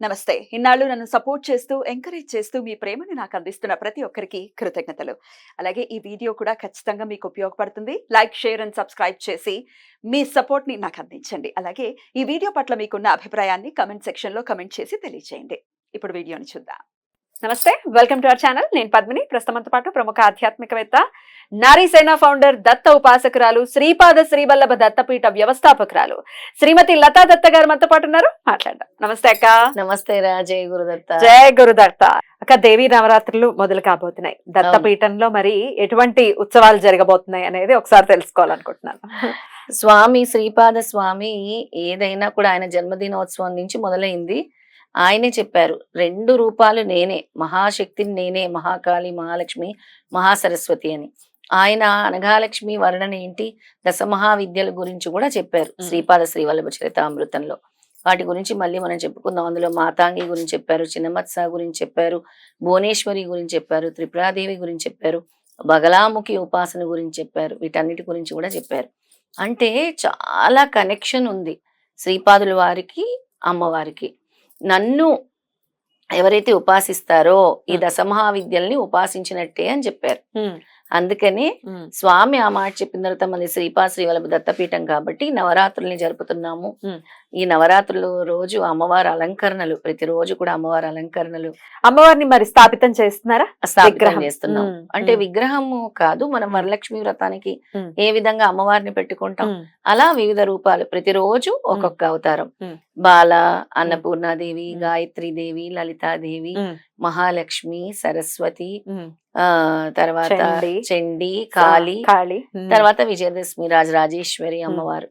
నమస్తే. ఇన్నాళ్ళు నన్ను సపోర్ట్ చేస్తూ, ఎంకరేజ్ చేస్తూ మీ ప్రేమని నాకు అందిస్తున్న ప్రతి ఒక్కరికి కృతజ్ఞతలు. అలాగే ఈ వీడియో కూడా ఖచ్చితంగా మీకు ఉపయోగపడుతుంది. లైక్, షేర్ అండ్ సబ్స్క్రైబ్ చేసి మీ సపోర్ట్‌ని నాకు అందించండి. అలాగే ఈ వీడియో పట్ల మీకున్న అభిప్రాయాన్ని కామెంట్ సెక్షన్‌లో కామెంట్ చేసి తెలియజేయండి. ఇప్పుడు వీడియోని చూద్దాం. నమస్తే, వెల్కమ్ టు అవర్ ఛానల్. నేను పద్మిని. ప్రస్తుతంతో పాటు ప్రముఖ ఆధ్యాత్మికవేత్త, నారీసేన ఫౌండర్, దత్త ఉపాసకురాలు, శ్రీపాద శ్రీవల్లభ దత్తపీఠ వ్యవస్థాపకురాలు శ్రీమతి లతా దత్త గారు మనతో పాటు ఉన్నారు. మాట్లాడదాం. నమస్తే అక్క. నమస్తే రా. జై గురుదత్త. జై గురుదత్త. అక్క, దేవీ నవరాత్రులు మొదలు కాబోతున్నాయి. దత్తపీఠంలో మరి ఎటువంటి ఉత్సవాలు జరగబోతున్నాయి అనేది ఒకసారి తెలుసుకోవాలనుకుంటున్నాను. స్వామి శ్రీపాద స్వామి ఏదైనా కూడా ఆయన జన్మదినోత్సవం నుంచి మొదలైంది. ఆయనే చెప్పారు, 2 రూపాలు నేనే, మహాశక్తిని నేనే, మహాకాళి, మహాలక్ష్మి, మహాసరస్వతి అని. ఆయన అనఘాలక్ష్మి వర్ణన ఏంటి, దశమహావిద్యల గురించి కూడా చెప్పారు శ్రీపాద శ్రీవల్లభ చరితామృతంలో. వాటి గురించి మళ్ళీ మనం చెప్పుకుందాం. అందులో మాతాంగి గురించి చెప్పారు, చిన్నమత్స గురించి చెప్పారు, భువనేశ్వరి గురించి చెప్పారు, త్రిపురాదేవి గురించి చెప్పారు, బగలాముఖి ఉపాసన గురించి చెప్పారు. వీటన్నిటి గురించి కూడా చెప్పారు. అంటే చాలా కనెక్షన్ ఉంది శ్రీపాదుల వారికి, అమ్మవారికి. నన్ను ఎవరైతే ఉపాసిస్తారో ఈ దశమహావిద్యల్ని ఉపాసించినట్టే అని చెప్పారు. అందుకని స్వామి ఆ మాట చెప్పిన తర్వాత మనది శ్రీపాద శ్రీవల్లభ దత్తపీఠం కాబట్టి నవరాత్రుల్ని జరుపుతున్నాము. ఈ నవరాత్రులు రోజు అమ్మవారి అలంకరణలు, ప్రతిరోజు కూడా అమ్మవారి అలంకరణలు. అమ్మవారిని మరి స్థాపితం చేస్తున్నారా? స్థాపితం చేస్తున్నాం. అంటే విగ్రహము కాదు, మనం వరలక్ష్మి వ్రతానికి ఏ విధంగా అమ్మవారిని పెట్టుకుంటాం అలా వివిధ రూపాలు, ప్రతిరోజు ఒక్కొక్క అవతారం. బాల, అన్నపూర్ణాదేవి, గాయత్రీదేవి, లలితాదేవి, మహాలక్ష్మి, సరస్వతి, తర్వాత చండి, కాళి, తర్వాత విజయదశమి రాజరాజేశ్వరి అమ్మవారు.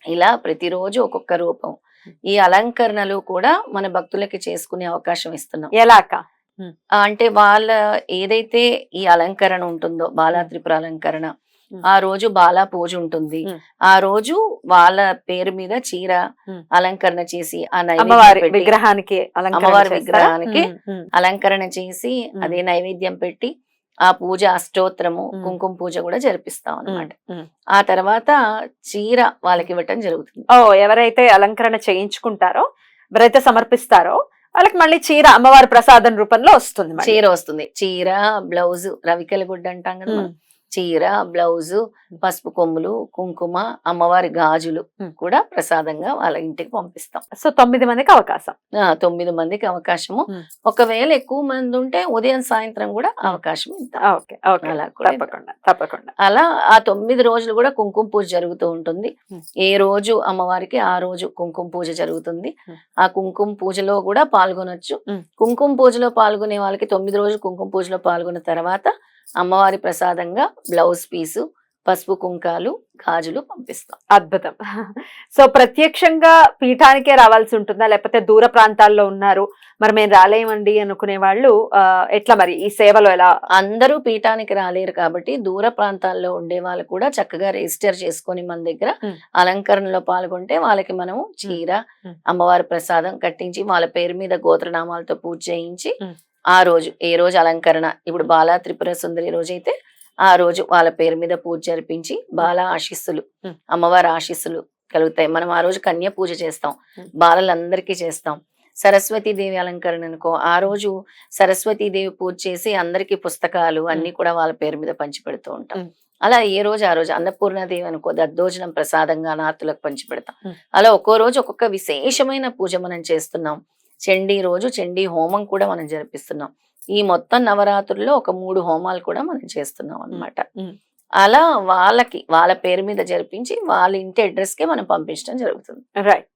ఇలా ప్రతిరోజు ఒక్కొక్క రూపం. ఈ అలంకరణలు కూడా మన భక్తులకి చేసుకునే అవకాశం ఇస్తున్నాం. ఎలా? అంటే వాళ్ళ ఏదైతే ఈ అలంకరణ ఉంటుందో, బాలా త్రిపుర అలంకరణ, ఆ రోజు బాలా పూజ ఉంటుంది. ఆ రోజు వాళ్ళ పేరు మీద చీర అలంకరణ చేసి అమ్మవారి విగ్రహానికి అలంకరణ చేసి అదే నైవేద్యం పెట్టి ఆ పూజ, అష్టోత్తరము, కుంకుమ పూజ కూడా జరిపిస్తాం అన్నమాట. ఆ తర్వాత చీర వాళ్ళకి ఇవ్వటం జరుగుతుంది. ఎవరైతే అలంకరణ చేయించుకుంటారో, ఎవరైతే సమర్పిస్తారో వాళ్ళకి మళ్ళీ చీర అమ్మవారి ప్రసాదం రూపంలో వస్తుంది. చీర వస్తుంది. చీర, బ్లౌజ్, రవికెల గుడ్డ అంటాం కదా, చీర, బ్లౌజు, పసుపు కొమ్ములు, కుంకుమ, అమ్మవారి గాజులు కూడా ప్రసాదంగా వాళ్ళ ఇంటికి పంపిస్తాం. సో 9 మందికి అవకాశం. 9 మందికి అవకాశము. ఒకవేళ ఎక్కువ మంది ఉంటే ఉదయం సాయంత్రం కూడా అవకాశం తప్పకుండా. అలా ఆ 9 రోజులు కూడా కుంకుమ పూజ జరుగుతూ ఉంటుంది. ఏ రోజు అమ్మవారికి ఆ రోజు కుంకుమ పూజ జరుగుతుంది. ఆ కుంకుమ పూజలో కూడా పాల్గొనొచ్చు. కుంకుమ పూజలో పాల్గొనే వాళ్ళకి 9 రోజులు కుంకుమ పూజలో పాల్గొన్న తర్వాత అమ్మవారి ప్రసాదంగా బ్లౌజ్ పీసు, పసుపు కుంకాలు, గాజులు పంపిస్తాం. అద్భుతం. సో ప్రత్యక్షంగా పీఠానికే రావాల్సి ఉంటుందా, లేకపోతే దూర ప్రాంతాల్లో ఉన్నారు మరి మేము రాలేమండి అనుకునే వాళ్ళు ఎట్లా మరి ఈ సేవలో ఎలా? అందరూ పీఠానికి రాలేరు కాబట్టి దూర ప్రాంతాల్లో ఉండే వాళ్ళు కూడా చక్కగా రిజిస్టర్ చేసుకొని మన దగ్గర అలంకరణలో పాల్గొంటే వాళ్ళకి మనము చీర, అమ్మవారి ప్రసాదం కట్టించి వాళ్ళ పేరు మీద గోత్రనామాలతో పూజ చేయించి ఆ రోజు ఏ రోజు అలంకరణ, ఇప్పుడు బాలా త్రిపుర సుందరి రోజైతే ఆ రోజు వాళ్ళ పేరు మీద పూజ జరిపించి బాలా ఆశీస్సులు, అమ్మవారి ఆశీస్సులు కలుగుతాయి. మనం ఆ రోజు కన్య పూజ చేస్తాం, బాలలందరికీ చేస్తాం. సరస్వతీదేవి అలంకరణ అనుకో, ఆ రోజు సరస్వతీదేవి పూజ చేసి అందరికీ పుస్తకాలు అన్ని కూడా వాళ్ళ పేరు మీద పంచి పెడుతూ ఉంటాం. అలా ఏ రోజు ఆ రోజు. అన్నపూర్ణాదేవి అనుకో, దద్దోజనం ప్రసాదంగా నాతులకు పంచి పెడతాం. అలా ఒక్కో రోజు ఒక్కొక్క విశేషమైన పూజ మనం చేస్తున్నాం. చండీ రోజు చండీ హోమం కూడా మనం జరిపిస్తున్నాం. ఈ మొత్తం నవరాత్రుల్లో ఒక 3 హోమాలు కూడా మనం చేస్తున్నాం అన్నమాట. అలా వాళ్ళకి వాళ్ళ పేరు మీద జరిపించి వాళ్ళ ఇంటి అడ్రస్ కే మనం పంపించడం జరుగుతుంది. రైట్.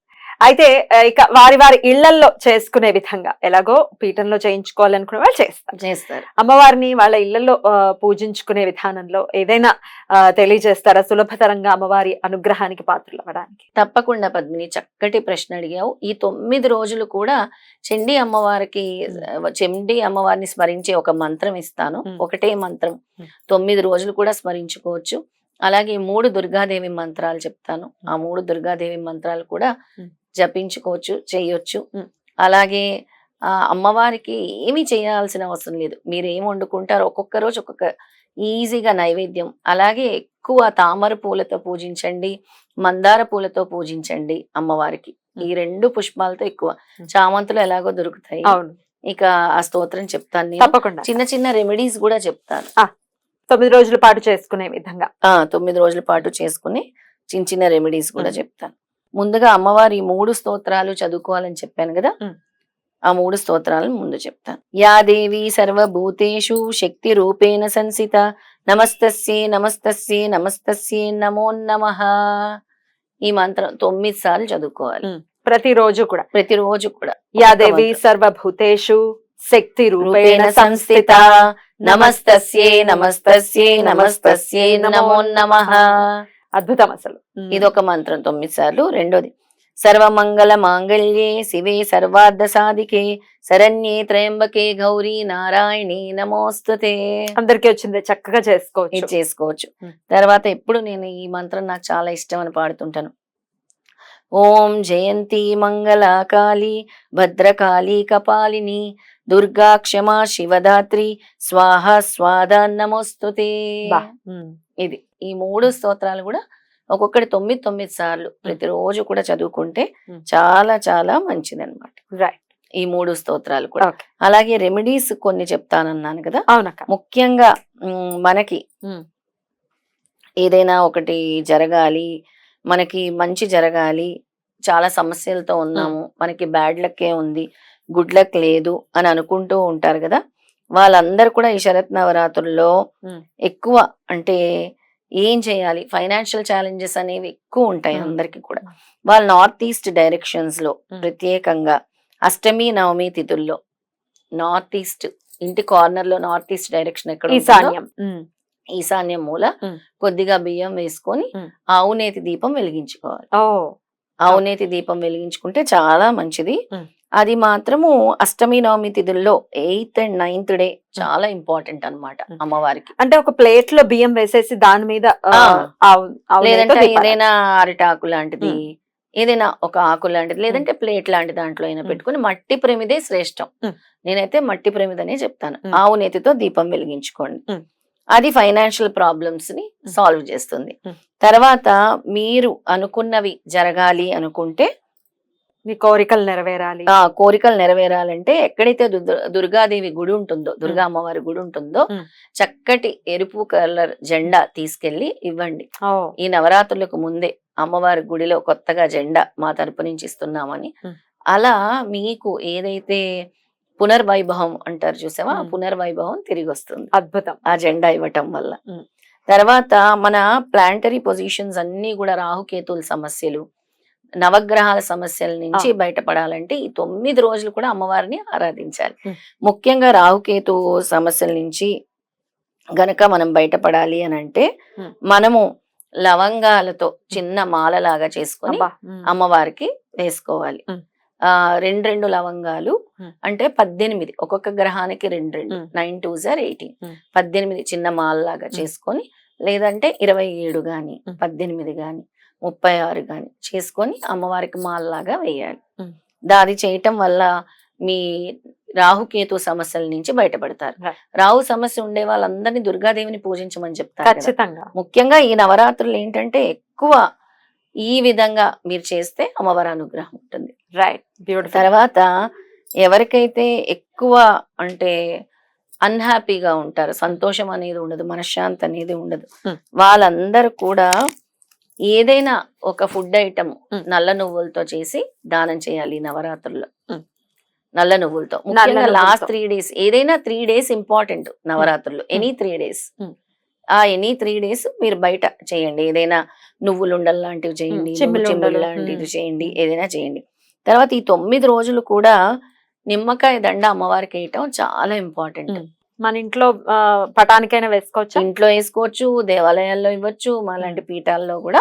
అయితే ఇక వారి వారి ఇళ్లల్లో చేసుకునే విధంగా, ఎలాగో పీఠంలో చేయించుకోవాలనుకునే వాళ్ళు చేస్తారు. అమ్మవారిని వాళ్ళ ఇళ్లలో పూజించుకునే విధానంలో ఏదైనా తెలియజేస్తారా, సులభతరంగా అమ్మవారి అనుగ్రహానికి పాత్రలు అవ్వడానికి? తప్పకుండా పద్మిని, చక్కటి ప్రశ్న అడిగావు. ఈ 9 రోజులు కూడా చండీ అమ్మవారిని స్మరించే ఒక మంత్రం ఇస్తాను. ఒకటే మంత్రం 9 రోజులు కూడా స్మరించుకోవచ్చు. అలాగే 3 దుర్గాదేవి మంత్రాలు చెప్తాను. ఆ 3 దుర్గాదేవి మంత్రాలు కూడా జపించుకోవచ్చు, చేయొచ్చు. అలాగే అమ్మవారికి ఏమి చేయాల్సిన అవసరం లేదు. మీరు ఏం వండుకుంటారో ఒక్కొక్క రోజు ఒక్కొక్క ఈజీగా నైవేద్యం. అలాగే ఎక్కువ తామర పూలతో పూజించండి, మందార పూలతో పూజించండి అమ్మవారికి. ఈ 2 పుష్పాలతో ఎక్కువ. ఉమ్. చామంతులు ఎలాగో దొరుకుతాయి. అవును, ఇక ఆ స్తోత్రం చెప్తాను నేను. తప్పకుండా. చిన్న చిన్న రెమెడీస్ కూడా చెప్తాను. 9 రోజుల పాటు చేసుకునే విధంగా. 9 రోజుల పాటు చేసుకుని చిన్న చిన్న రెమెడీస్ కూడా ఉమ్. చెప్తాను. ముందుగా అమ్మవారి 3 స్తోత్రాలు చదువుకోవాలని చెప్పాను కదా. ఉమ్. ఆ 3 స్తోత్రాలను ముందు చెప్తాను. యా దేవి సర్వభూతేషు శక్తి రూపేణ సంసిత నమస్తస్యే నమస్తస్యే నమస్తస్యే నమో నమః. ఈ మంత్రం 9 సార్లు చదువుకోవాలి. ప్రతిరోజు కూడా. ప్రతిరోజు కూడా. యాదేవి సర్వభూతేషు శక్తి రూపేణ రూపేణ సంస్థిత సంస్థిత నమస్తస్యే నమస్తస్యే నమస్తస్యే నమో నమః. అద్భుతం అసలు. ఇదొక మంత్రం 9 సార్లు. రెండోది సర్వమంగళ మాంగళ్యే శివే సర్వార్థ సాధికే శరణ్యే త్రయంబకే గౌరీ నారాయణి నమోస్తుతే. అందరికీ వచ్చింది, చక్కగా ఇది చేసుకోవచ్చు. చేసుకోవచ్చు. ఉమ్. తర్వాత ఎప్పుడు నేను ఈ మంత్రం నాకు చాలా ఇష్టం అని పాడుతుంటాను. ఓం జయంతి మంగళ కాళీ భద్రకాళీ కపాలిని దుర్గా క్షమా శివదాత్రి స్వాహ స్వాదా నమోస్తుతే. బా. ఉమ్. ఇది ఈ 3 స్తోత్రాలు కూడా ఒక్కొక్కటి 9 సార్లు ప్రతిరోజు కూడా చదువుకుంటే చాలా చాలా మంచిది అనమాట. రైట్. ఈ 3 స్తోత్రాలు కూడా. ఓకే. అలాగే రెమెడీస్ కొన్ని చెప్తానన్నాను కదా. అవునక్క. ముఖ్యంగా మనకి ఉమ్. ఏదైనా ఒకటి జరగాలి, మనకి మంచి జరగాలి, చాలా సమస్యలతో ఉన్నాము, మనకి బ్యాడ్ లక్కే ఉంది, గుడ్ లక్ లేదు అని అనుకుంటూ ఉంటారు కదా. వాళ్ళందరూ కూడా ఈ శరత్ నవరాత్రుల్లో ఎక్కువ అంటే ఏం చేయాలి, ఫైనాన్షియల్ ఛాలెంజెస్ అనేవి ఎక్కువ ఉంటాయి అందరికి కూడా. వాళ్ళు నార్త్ ఈస్ట్ డైరెక్షన్స్ లో ప్రత్యేకంగా అష్టమి నవమి తిథుల్లో నార్త్ ఈస్ట్ ఇంటి కార్నర్ లో నార్త్ ఈస్ట్ డైరెక్షన్ ఎక్కడ ఈశాన్యం. ఈశాన్యం మూల కొద్దిగా బియ్యం వేసుకొని ఆవునేతి దీపం వెలిగించుకోవాలి. ఆవునేతి దీపం వెలిగించుకుంటే చాలా మంచిది. అది మాత్రము అష్టమి నవమి తిథుల్లో 8th and 9th డే చాలా ఇంపార్టెంట్ అన్నమాట అమ్మవారికి. అంటే ఒక ప్లేట్ లో బియ్యం వేసేసి దాని మీద లేదంటే ఏదైనా అరిటాకు లాంటిది, ఏదైనా ఒక ఆకు లాంటిది, లేదంటే ప్లేట్ లాంటి దాంట్లో అయినా పెట్టుకుని మట్టి ప్రమిదే శ్రేష్టం. నేనైతే మట్టి ప్రమిదనే చెప్తాను. ఆవు నేతితో దీపం వెలిగించుకోండి. అది ఫైనాన్షియల్ ప్రాబ్లమ్స్ ని సాల్వ్ చేస్తుంది. తర్వాత మీరు అనుకున్నవి జరగాలి అనుకుంటే, మీ కోరికలు నెరవేరాలి, కోరికలు నెరవేరాలంటే ఎక్కడైతే దుర్గాదేవి గుడి ఉంటుందో, దుర్గా అమ్మవారి గుడి ఉంటుందో, చక్కటి ఎరుపు కలర్ జెండా తీసుకెళ్లి ఇవ్వండి. ఈ నవరాత్రులకు ముందే అమ్మవారి గుడిలో కొత్తగా జెండా మా తరపు నుంచి ఇస్తున్నామని. అలా మీకు ఏదైతే పునర్వైభవం అంటారు చూసావా, పునర్వైభవం తిరిగి వస్తుంది. అద్భుతం. ఆ జెండా ఇవ్వటం వల్ల. తర్వాత మన ప్లాంటరీ పొజిషన్స్ అన్ని కూడా రాహుకేతుల సమస్యలు, నవగ్రహాల సమస్యల నుంచి బయటపడాలంటే ఈ 9 రోజులు కూడా అమ్మవారిని ఆరాధించాలి. ముఖ్యంగా రాహుకేతు సమస్యల నుంచి గనక మనం బయటపడాలి అని అంటే మనము లవంగాలతో చిన్న మాలలాగా చేసుకొని అమ్మవారికి వేసుకోవాలి. 2 లవంగాలు అంటే 18, ఒక్కొక్క గ్రహానికి 2 9 2s are 18, 18 చిన్న మాలలాగా చేసుకొని, లేదంటే 27 గాని 18 గాని 36 గాని చేసుకొని అమ్మవారికి మాలలాగా వేయాలి. దాది చేయటం వల్ల మీ రాహుకేతు సమస్యల నుంచి బయటపడతారు. రాహు సమస్య ఉండే వాళ్ళందరినీ దుర్గాదేవిని పూజించమని చెప్తారు. ఖచ్చితంగా. ముఖ్యంగా ఈ నవరాత్రులు ఏంటంటే ఎక్కువ ఈ విధంగా మీరు చేస్తే అమ్మవారి అనుగ్రహం ఉంటుంది. రైట్. బ్యూటిఫుల్. తర్వాత ఎవరికైతే ఎక్కువ అంటే అన్హ్యాపీగా ఉంటారు, సంతోషం అనేది ఉండదు, మనశ్శాంతి అనేది ఉండదు, వాళ్ళందరూ కూడా ఏదైనా ఒక ఫుడ్ ఐటమ్ నల్ల నువ్వులతో చేసి దానం చేయాలి నవరాత్రుల్లో. నల్ల నువ్వులతో ముఖ్యంగా లాస్ట్ 3 days, ఏదైనా 3 days ఇంపార్టెంట్ నవరాత్రులు. ఎనీ 3 days, ఎనీ 3 days మీరు బయట చేయండి. ఏదైనా నువ్వులుండలు లాంటివి చేయండి, చిమ్మిళ్ళు లాంటివి చేయండి, ఏదైనా చేయండి. తర్వాత ఈ 9 రోజులు కూడా నిమ్మకాయ దండ అమ్మవారికి వేయటం చాలా ఇంపార్టెంట్. మన ఇంట్లో పటానికైనా వేసుకోవచ్చు, ఇంట్లో వేసుకోవచ్చు, దేవాలయాల్లో ఇవ్వచ్చు, మాలాంటి పీఠాల్లో కూడా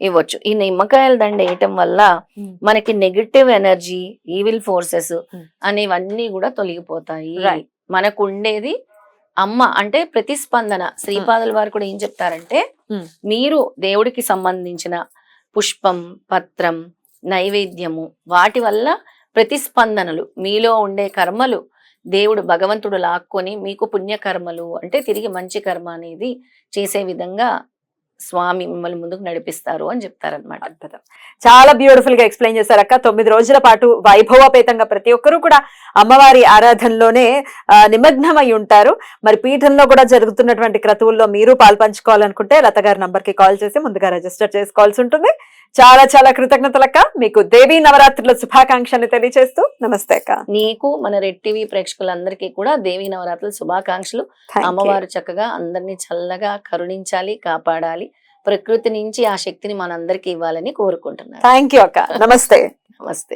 ఇవ్వచ్చు. ఈ నిమ్మకాయల దండ వేయటం వల్ల మనకి నెగటివ్ ఎనర్జీ, ఈవిల్ ఫోర్సెస్ అనేవన్నీ కూడా తొలగిపోతాయి. మనకు ఉండేది అమ్మ అంటే ప్రతిస్పందన. శ్రీపాదుల వారు కూడా ఏం చెప్తారంటే, మీరు దేవుడికి సంబంధించిన పుష్పం, పత్రం, నైవేద్యము, వాటి వల్ల ప్రతిస్పందనలు, మీలో ఉండే కర్మలు దేవుడు భగవంతుడు లాక్కొని మీకు పుణ్యకర్మలు అంటే తిరిగి మంచి కర్మ అనేది చేసే విధంగా స్వామి మిమ్మల్ని ముందుకు నడిపిస్తారు అని చెప్తారనమాట. అద్భుతం. చాలా బ్యూటిఫుల్ గా ఎక్స్ప్లెయిన్ చేశారు అక్క. 9 రోజుల పాటు వైభవపేతంగా ప్రతి ఒక్కరూ కూడా అమ్మవారి ఆరాధనలోనే నిమగ్నమై ఉంటారు. మరి పీఠంలో కూడా జరుగుతున్నటువంటి క్రతువుల్లో మీరు పాల్పంచుకోవాలనుకుంటే లత గారి నంబర్ కి కాల్ చేసి ముందుగా రిజిస్టర్ చేసుకోవాల్సి ఉంటుంది. చాలా చాలా కృతజ్ఞతలక్క. మీకు దేవీ నవరాత్రుల శుభాకాంక్షలు తెలియజేస్తూ నమస్తే అక్క. నీకు మన రెడ్ టీవీ ప్రేక్షకులందరికీ కూడా దేవీ నవరాత్రుల శుభాకాంక్షలు. Thank you. అమ్మవారు చక్కగా అందరినీ చల్లగా కరుణించాలి, కాపాడాలి. ప్రకృతి నుంచి ఆ శక్తిని మనందరికీ ఇవ్వాలని కోరుకుంటున్నాను. థ్యాంక్ యూ అక్క. నమస్తే. నమస్తే.